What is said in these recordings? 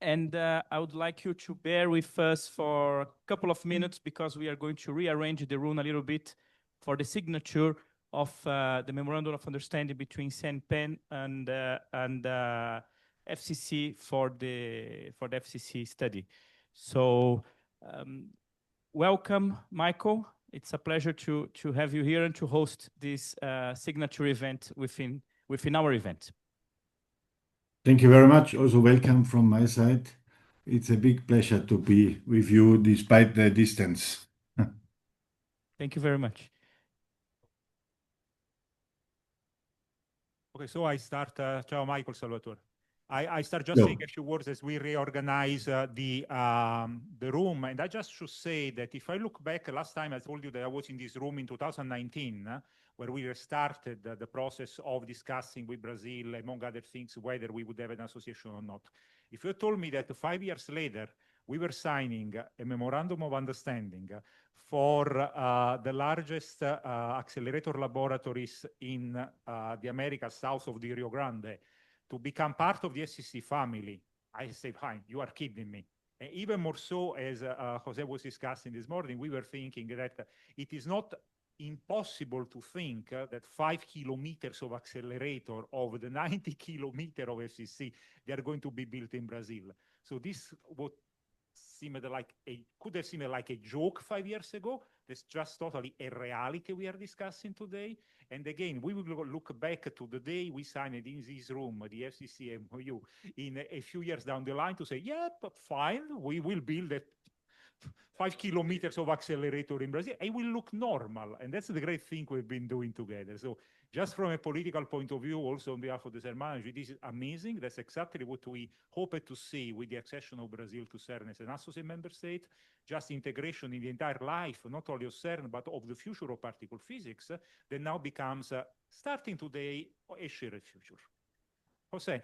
And I would like you to bear with us for a couple of minutes because we are going to rearrange the room a little bit for the signature of the Memorandum of Understanding between CNPEN and FCC for the FCC study. So welcome, Michael. It's a pleasure to have you here and to host this signature event within our event. Thank you very much. Also welcome from my side. It's a big pleasure to be with you despite the distance. Thank you very much. Okay, so I start. Ciao, Michael, Salvatore. I start just saying a few words as we reorganize the room. And I just should say that if I look back, last time I told you that I was in this room in 2019, where we started the process of discussing with Brazil, among other things, whether we would have an association or not. If you told me that 5 years later, we were signing a memorandum of understanding for the largest accelerator laboratories in the Americas south of the Rio Grande, to become part of the FCC family, I say, fine, you are kidding me. And even more so, as Jose was discussing this morning, we were thinking that it is not impossible to think that 5 kilometers of accelerator of the 90 kilometers of FCC, they are going to be built in Brazil. So this would could have seemed like a joke 5 years ago. That's just totally a reality we are discussing today. And again, we will look back to the day we signed in this room, the FCC MOU, in a few years down the line to say, yeah, but fine, we will build a 5 kilometers of accelerator in Brazil. It will look normal. And that's the great thing we've been doing together. So just from a political point of view, also on behalf of the CERN manager, this is amazing. That's exactly what we hoped to see with the accession of Brazil to CERN as an associate member state, just integration in the entire life, not only of CERN, but of the future of particle physics, that now becomes, starting today, a shared future. Jose,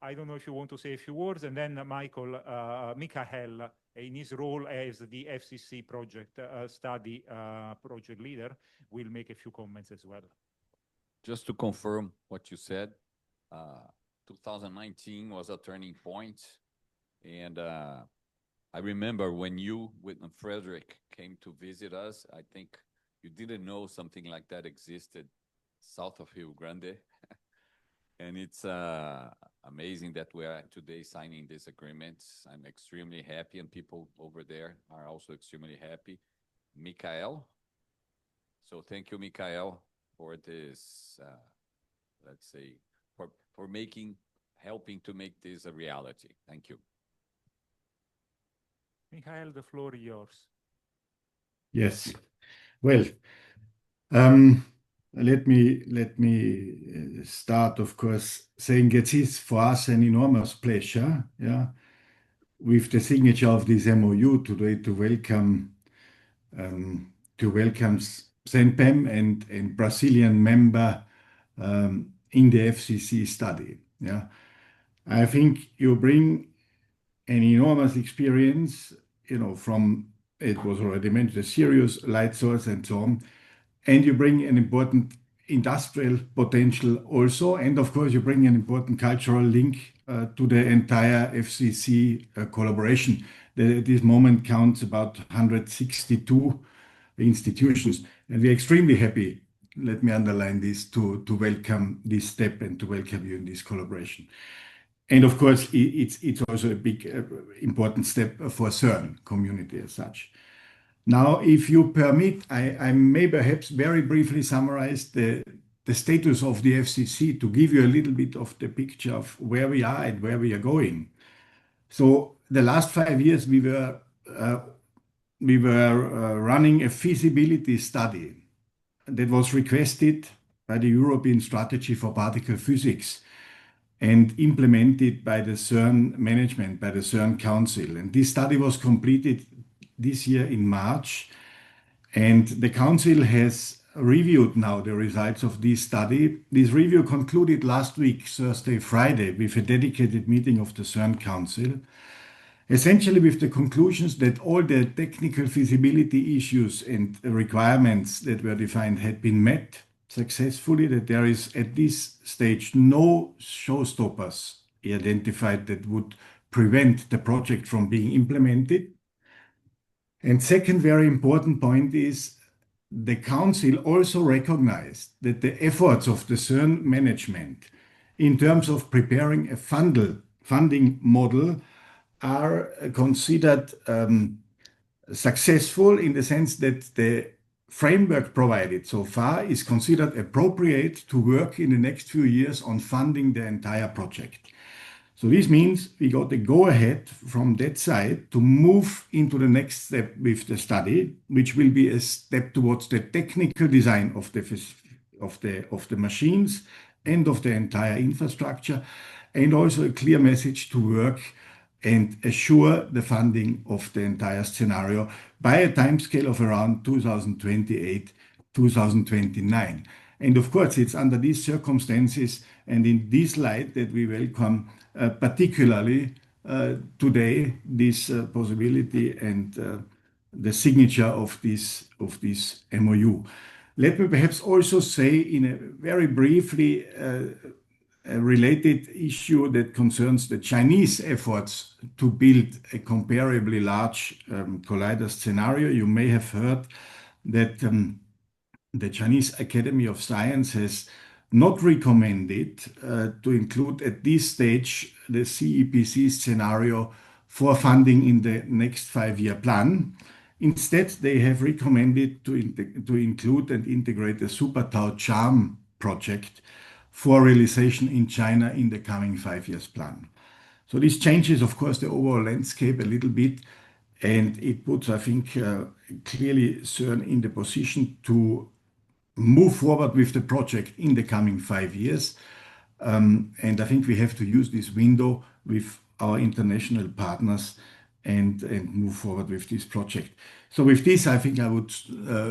I don't know if you want to say a few words, and then Michael, Michael, in his role as the FCC project study project leader, will make a few comments as well. Just to confirm what you said, 2019 was a turning point. And I remember when you, with Frederick, came to visit us, I think you didn't know something like that existed south of Rio Grande. And it's amazing that we are today signing this agreement. I'm extremely happy, and people over there are also extremely happy. Michael. So thank you, Michael, for this, let's say, for helping to make this a reality. Thank you. Michael, the floor is yours. Yes. Well, let me start, of course, saying it is for us an enormous pleasure, with the signature of this MOU today to welcome CENPEM and Brazilian member in the FCC study. I think you bring an enormous experience, from, it was already mentioned, a serious light source and so on. And you bring an important industrial potential also. And of course, you bring an important cultural link to the entire FCC collaboration. That at this moment counts about 162 institutions. And we're extremely happy, let me underline this, to welcome this step and to welcome you in this collaboration. And of course, it's also a big, important step for CERN community as such. Now, if you permit, I may perhaps very briefly summarize the status of the FCC to give you a little bit of the picture of where we are and where we are going. So the last 5 years, we were running a feasibility study that was requested by the European Strategy for Particle Physics and implemented by the CERN management, by the CERN Council. And this study was completed this year in March. And the Council has reviewed now the results of this study. This review concluded last week, Thursday, Friday, with a dedicated meeting of the CERN Council, essentially with the conclusions that all the technical feasibility issues and requirements that were defined had been met successfully, that there is at this stage no showstoppers identified that would prevent the project from being implemented. And second very important point is the council also recognized that the efforts of the CERN management in terms of preparing a funding model are considered successful in the sense that the framework provided so far is considered appropriate to work in the next few years on funding the entire project. So this means we got the go-ahead from that side to move into the next step with the study, which will be a step towards the technical design of the machines and of the entire infrastructure, and also a clear message to work and assure the funding of the entire scenario by a timescale of around 2028, 2029. And of course, it's under these circumstances and in this light that we welcome particularly today this possibility and the signature of this MOU. Let me perhaps also say in a very briefly a related issue that concerns the Chinese efforts to build a comparably large collider scenario. You may have heard that the Chinese Academy of Science has not recommended to include at this stage the CEPC scenario for funding in the next 5-year plan. Instead, they have recommended to include and integrate the Super Tau Charm project for realization in China in the coming 5 years plan. So this changes, of course, the overall landscape a little bit, and it puts, I think, clearly CERN in the position to move forward with the project in the coming 5 years. And I think we have to use this window with our international partners and move forward with this project. So with this, I think I would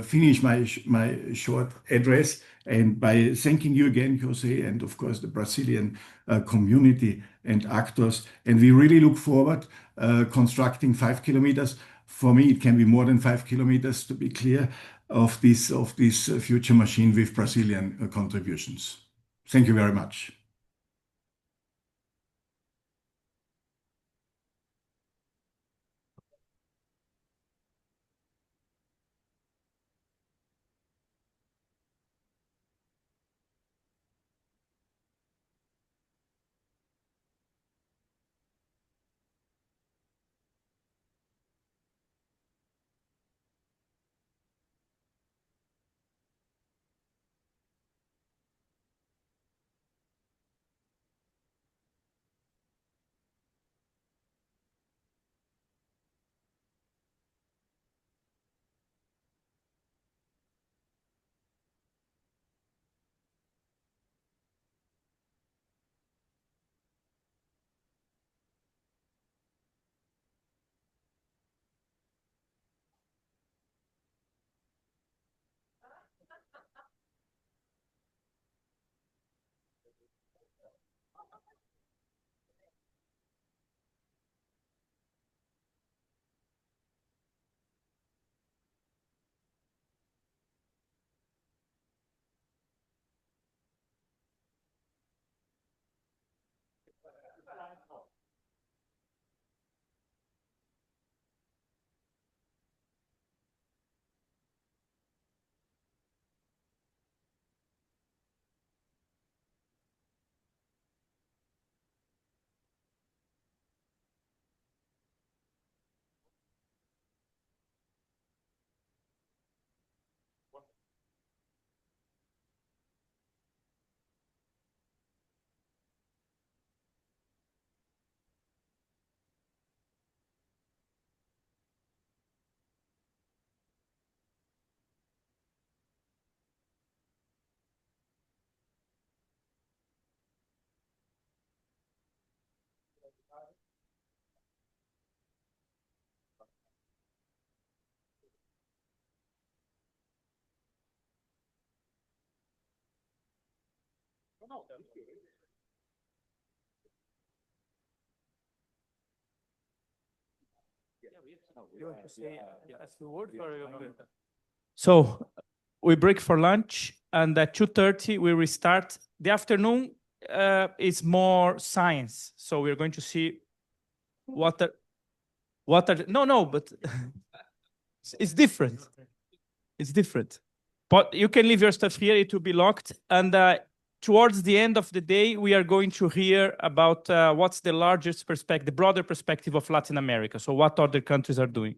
finish my short address and by thanking you again, Jose, and of course the Brazilian community and actors. And we really look forward constructing 5 kilometers. For me, it can be more than 5 kilometers, to be clear, of this future machine with Brazilian contributions. Thank you very much. So we break for lunch, and at 2:30 we restart. The afternoon is more science. So we're going to see No, but it's different. It's different. But you can leave your stuff here, it will be locked. And towards the end of the day, we are going to hear about what's the largest perspective, the broader perspective of Latin America. So what other countries are doing.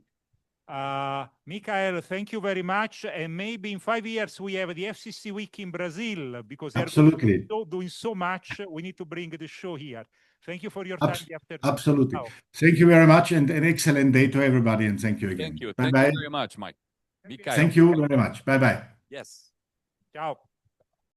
Michael, thank you very much. And maybe in 5 years, we have the FCC week in Brazil, because they're doing so much. We need to bring the show here. Thank you for your time. Absolutely. Thank you very much, and an excellent day to everybody. And thank you again. Thank you. Bye-bye. Thank you very much, Mike. Thank you very much. Bye-bye. Yes. Ciao.